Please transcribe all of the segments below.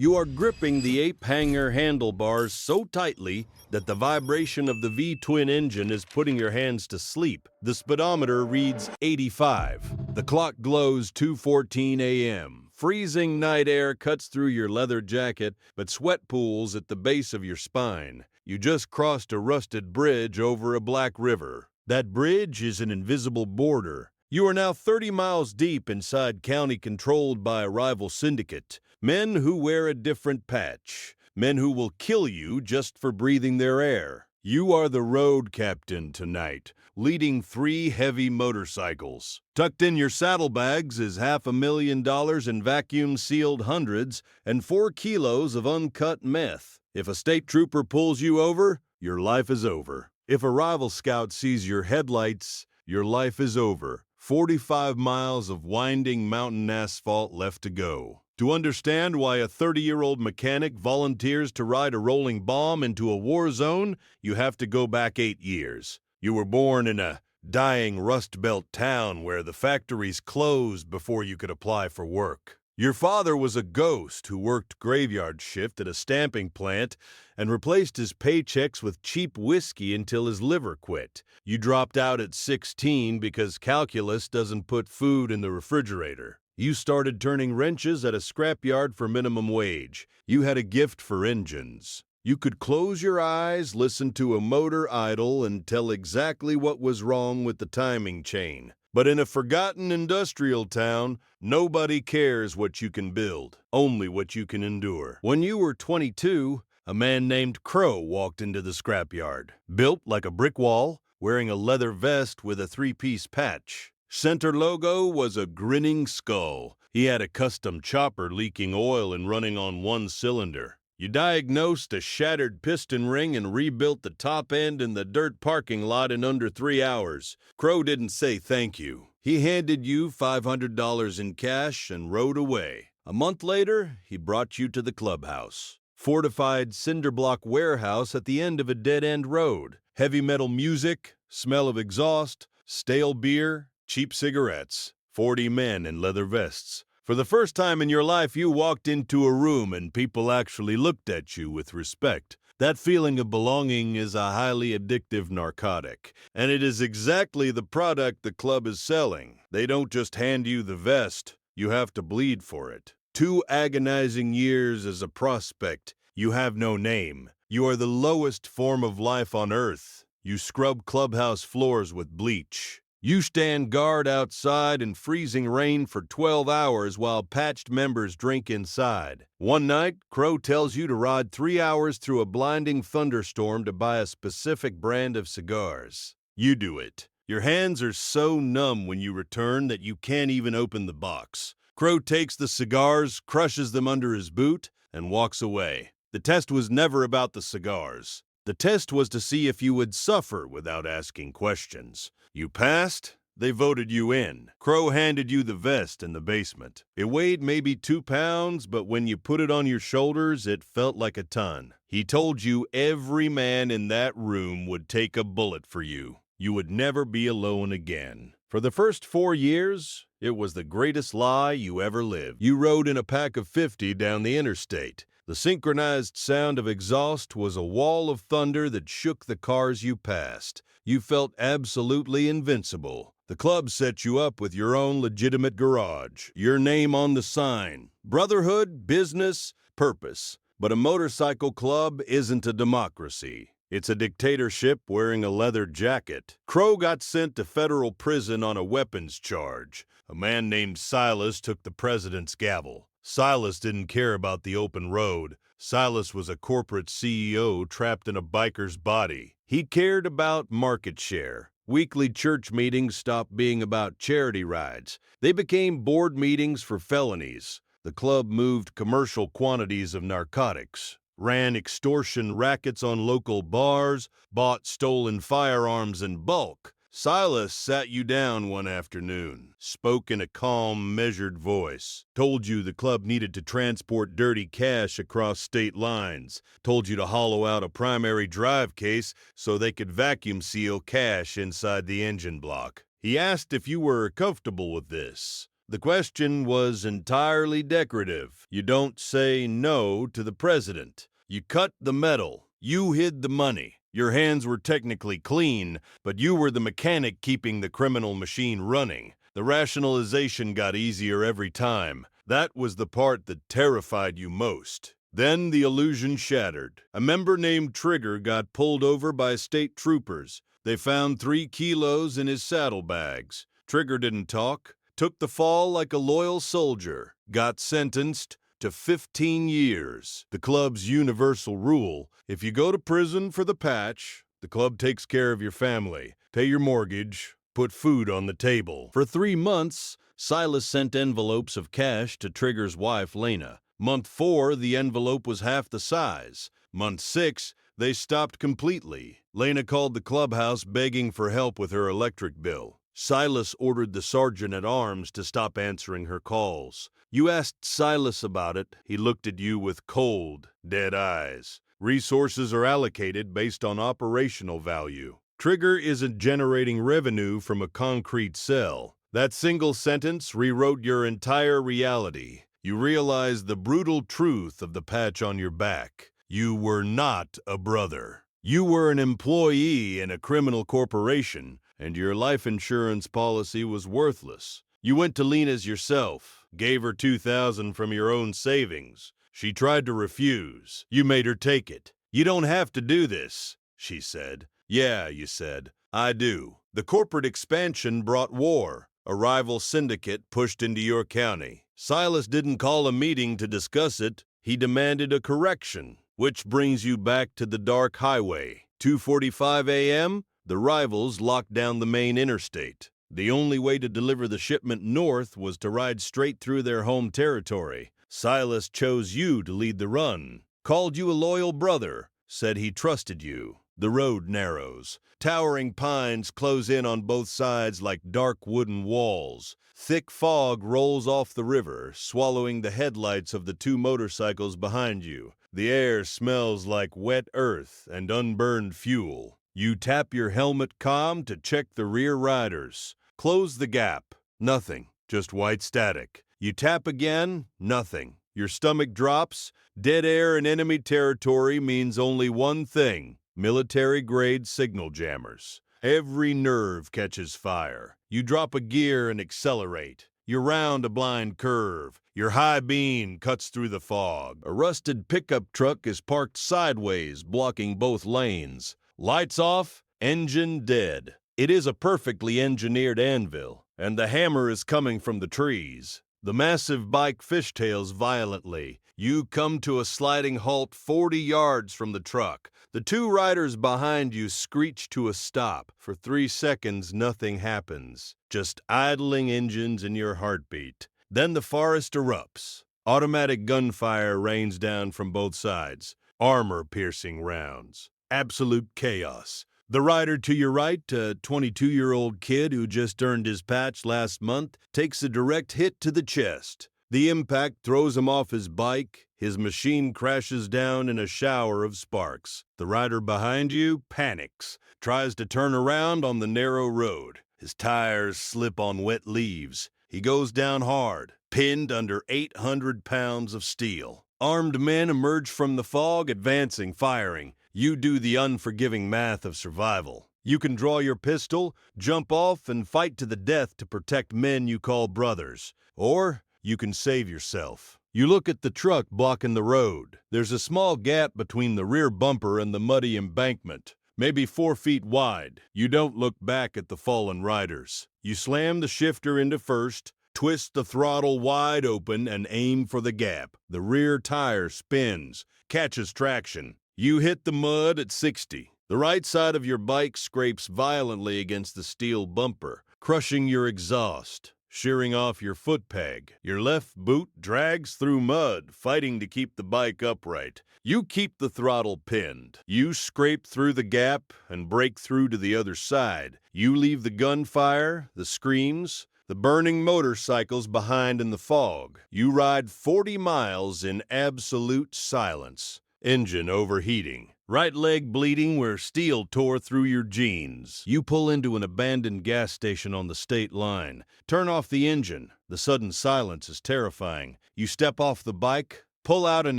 You are gripping the ape-hanger handlebars so tightly that the vibration of the V-twin engine is putting your hands to sleep. The speedometer reads 85. The clock glows 2:14 a.m. Freezing night air cuts through your leather jacket, but sweat pools at the base of your spine. You just crossed a rusted bridge over a black river. That bridge is an invisible border. You are now 30 miles deep inside county controlled by a rival syndicate. Men who wear a different patch. Men who will kill you just for breathing their air. You are the road captain tonight, leading 3 heavy motorcycles. Tucked in your saddlebags is $500,000 in vacuum-sealed hundreds and 4 kilos of uncut meth. If a state trooper pulls you over, your life is over. If a rival scout sees your headlights, your life is over. 45 miles of winding mountain asphalt left to go. To understand why a 30-year-old mechanic volunteers to ride a rolling bomb into a war zone, you have to go back 8 years. You were born in a dying Rust Belt town where the factories closed before you could apply for work. Your father was a ghost who worked graveyard shift at a stamping plant and replaced his paychecks with cheap whiskey until his liver quit. You dropped out at 16 because calculus doesn't put food in the refrigerator. You started turning wrenches at a scrapyard for minimum wage. You had a gift for engines. You could close your eyes, listen to a motor idle, and tell exactly what was wrong with the timing chain. But in a forgotten industrial town, nobody cares what you can build, only what you can endure. When you were 22, a man named Crow walked into the scrapyard, built like a brick wall, wearing a leather vest with a 3-piece patch. Center logo was a grinning skull. He had a custom chopper leaking oil and running on 1 cylinder. You diagnosed a shattered piston ring and rebuilt the top end in the dirt parking lot in under 3 hours. Crow didn't say thank you. He handed you $500 in cash and rode away. A month later, he brought you to the clubhouse. Fortified cinder block warehouse at the end of a dead-end road. Heavy metal music, smell of exhaust, stale beer, cheap cigarettes. 40 men in leather vests. For the first time in your life, you walked into a room and people actually looked at you with respect. That feeling of belonging is a highly addictive narcotic, and it is exactly the product the club is selling. They don't just hand you the vest, you have to bleed for it. 2 agonizing years as a prospect. You have no name. You are the lowest form of life on earth. You scrub clubhouse floors with bleach. You stand guard outside in freezing rain for 12 hours while patched members drink inside. One night, Crow tells you to ride 3 hours through a blinding thunderstorm to buy a specific brand of cigars. You do it. Your hands are so numb when you return that you can't even open the box. Crow takes the cigars, crushes them under his boot, and walks away. The test was never about the cigars. The test was to see if you would suffer without asking questions. You passed, they voted you in. Crow handed you the vest in the basement. It weighed maybe 2 pounds, but when you put it on your shoulders, it felt like a ton. He told you every man in that room would take a bullet for you. You would never be alone again. For the first 4 years, it was the greatest lie you ever lived. You rode in a pack of 50 down the interstate. The synchronized sound of exhaust was a wall of thunder that shook the cars you passed. You felt absolutely invincible. The club set you up with your own legitimate garage, your name on the sign. Brotherhood, business, purpose. But a motorcycle club isn't a democracy. It's a dictatorship wearing a leather jacket. Crow got sent to federal prison on a weapons charge. A man named Silas took the president's gavel. Silas didn't care about the open road. Silas was a corporate CEO trapped in a biker's body. He cared about market share. Weekly church meetings stopped being about charity rides. They became board meetings for felonies. The club moved commercial quantities of narcotics, ran extortion rackets on local bars, bought stolen firearms in bulk. Silas sat you down one afternoon, spoke in a calm, measured voice, told you the club needed to transport dirty cash across state lines, told you to hollow out a primary drive case so they could vacuum seal cash inside the engine block. He asked if you were comfortable with this. The question was entirely decorative. You don't say no to the president. You cut the metal. You hid the money. Your hands were technically clean, but you were the mechanic keeping the criminal machine running. The rationalization got easier every time. That was the part that terrified you most. Then the illusion shattered. A member named Trigger got pulled over by state troopers. They found 3 kilos in his saddlebags. Trigger didn't talk, took the fall like a loyal soldier, got sentenced to 15 years. The club's universal rule: if you go to prison for the patch, the club takes care of your family, pay your mortgage, put food on the table. For 3 months, Silas sent envelopes of cash to Trigger's wife, Lena. Month 4, the envelope was half the size. Month 6, they stopped completely. Lena called the clubhouse begging for help with her electric bill. Silas ordered the sergeant-at-arms to stop answering her calls. You asked Silas about it. He looked at you with cold, dead eyes. Resources are allocated based on operational value. Trigger isn't generating revenue from a concrete cell. That single sentence rewrote your entire reality. You realized the brutal truth of the patch on your back. You were not a brother. You were an employee in a criminal corporation, and your life insurance policy was worthless. You went to Lena's yourself, gave her $2,000 from your own savings. She tried to refuse. You made her take it. You don't have to do this, she said. Yeah, you said. I do. The corporate expansion brought war. A rival syndicate pushed into your county. Silas didn't call a meeting to discuss it. He demanded a correction, which brings you back to the dark highway. 2:45 a.m., the rivals locked down the main interstate. The only way to deliver the shipment north was to ride straight through their home territory. Silas chose you to lead the run, called you a loyal brother, said he trusted you. The road narrows. Towering pines close in on both sides like dark wooden walls. Thick fog rolls off the river, swallowing the headlights of the 2 motorcycles behind you. The air smells like wet earth and unburned fuel. You tap your helmet comm to check the rear riders. Close the gap. Nothing. Just white static. You tap again. Nothing. Your stomach drops. Dead air in enemy territory means only one thing: military-grade signal jammers. Every nerve catches fire. You drop a gear and accelerate. You round a blind curve. Your high beam cuts through the fog. A rusted pickup truck is parked sideways, blocking both lanes. Lights off, engine dead. It is a perfectly engineered anvil, and the hammer is coming from the trees. The massive bike fishtails violently. You come to a sliding halt 40 yards from the truck. The 2 riders behind you screech to a stop. For 3 seconds, nothing happens. Just idling engines in your heartbeat. Then the forest erupts. Automatic gunfire rains down from both sides. Armor-piercing rounds. Absolute chaos. The rider to your right, a 22-year-old kid who just earned his patch last month, takes a direct hit to the chest. The impact throws him off his bike. His machine crashes down in a shower of sparks. The rider behind you panics, tries to turn around on the narrow road. His tires slip on wet leaves. He goes down hard, pinned under 800 pounds of steel. Armed men emerge from the fog, advancing, firing. You do the unforgiving math of survival. You can draw your pistol, jump off, and fight to the death to protect men you call brothers. Or you can save yourself. You look at the truck blocking the road. There's a small gap between the rear bumper and the muddy embankment, maybe 4 feet wide. You don't look back at the fallen riders. You slam the shifter into first, twist the throttle wide open, and aim for the gap. The rear tire spins, catches traction. You hit the mud at 60. The right side of your bike scrapes violently against the steel bumper, crushing your exhaust, shearing off your foot peg. Your left boot drags through mud, fighting to keep the bike upright. You keep the throttle pinned. You scrape through the gap and break through to the other side. You leave the gunfire, the screams, the burning motorcycles behind in the fog. You ride 40 miles in absolute silence. Engine overheating. Right leg bleeding where steel tore through your jeans. You pull into an abandoned gas station on the state line. Turn off the engine. The sudden silence is terrifying. You step off the bike, pull out an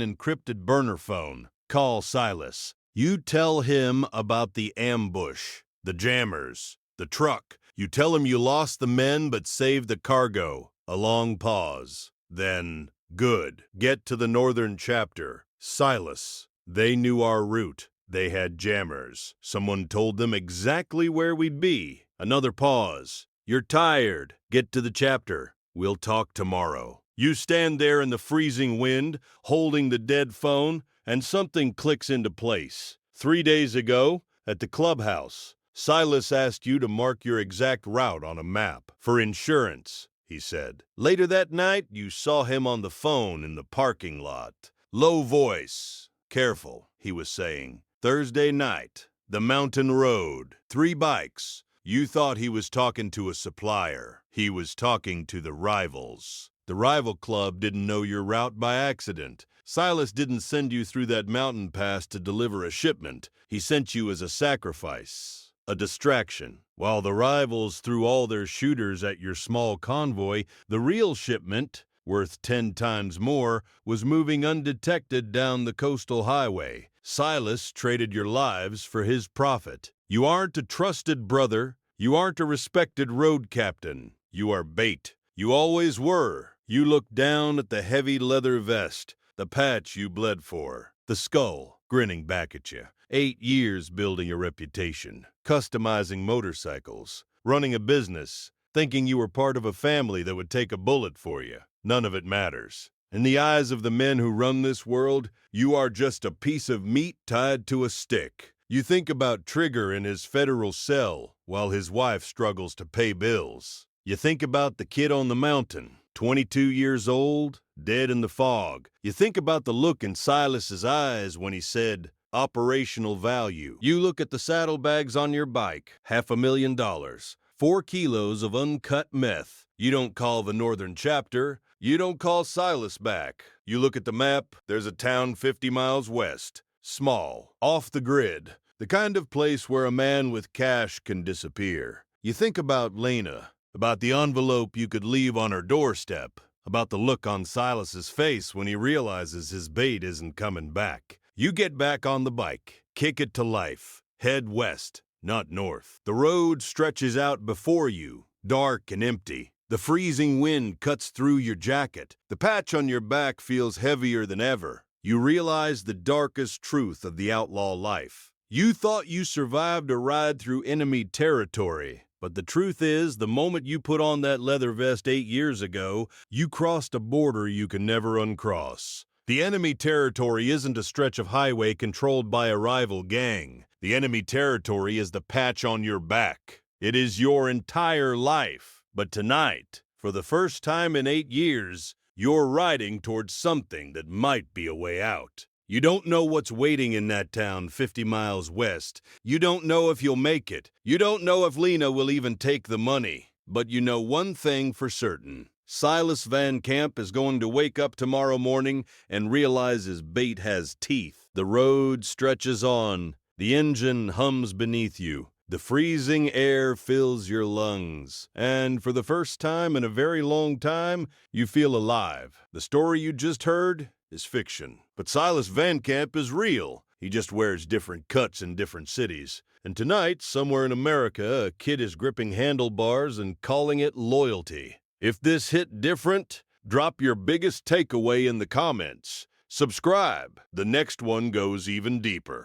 encrypted burner phone. Call Silas. You tell him about the ambush, the jammers, the truck. You tell him you lost the men but saved the cargo. A long pause. Then, good. Get to the northern chapter. Silas. They knew our route. They had jammers. Someone told them exactly where we'd be. Another pause. You're tired. Get to the chapter. We'll talk tomorrow. You stand there in the freezing wind, holding the dead phone, and something clicks into place. 3 days ago, at the clubhouse, Silas asked you to mark your exact route on a map. For insurance, he said. Later that night, you saw him on the phone in the parking lot. Low voice. Careful, he was saying. Thursday night, the mountain road, 3 bikes. You thought he was talking to a supplier. He was talking to the rivals. The rival club didn't know your route by accident. Silas didn't send you through that mountain pass to deliver a shipment. He sent you as a sacrifice, a distraction. While the rivals threw all their shooters at your small convoy, the real shipment, worth 10 times more, was moving undetected down the coastal highway. Silas traded your lives for his profit. You aren't a trusted brother. You aren't a respected road captain. You are bait. You always were. You look down at the heavy leather vest, the patch you bled for, the skull grinning back at you. 8 years building a reputation, customizing motorcycles, running a business, thinking you were part of a family that would take a bullet for you. None of it matters. In the eyes of the men who run this world, you are just a piece of meat tied to a stick. You think about Trigger in his federal cell while his wife struggles to pay bills. You think about the kid on the mountain, 22 years old, dead in the fog. You think about the look in Silas's eyes when he said, operational value. You look at the saddlebags on your bike, $500,000, 4 kilos of uncut meth. You don't call the northern chapter. You don't call Silas back. You look at the map, there's a town 50 miles west. Small, off the grid, the kind of place where a man with cash can disappear. You think about Lena, about the envelope you could leave on her doorstep, about the look on Silas's face when he realizes his bait isn't coming back. You get back on the bike, kick it to life, head west, not north. The road stretches out before you, dark and empty. The freezing wind cuts through your jacket. The patch on your back feels heavier than ever. You realize the darkest truth of the outlaw life. You thought you survived a ride through enemy territory, but the truth is, the moment you put on that leather vest 8 years ago, you crossed a border you can never uncross. The enemy territory isn't a stretch of highway controlled by a rival gang. The enemy territory is the patch on your back. It is your entire life. But tonight, for the first time in 8 years, you're riding towards something that might be a way out. You don't know what's waiting in that town 50 miles west. You don't know if you'll make it. You don't know if Lena will even take the money. But you know one thing for certain. Silas Van Camp is going to wake up tomorrow morning and realize his bait has teeth. The road stretches on. The engine hums beneath you. The freezing air fills your lungs, and for the first time in a very long time, you feel alive. The story you just heard is fiction, but Silas Van Camp is real. He just wears different cuts in different cities. And tonight, somewhere in America, a kid is gripping handlebars and calling it loyalty. If this hit different, drop your biggest takeaway in the comments. Subscribe. The next one goes even deeper.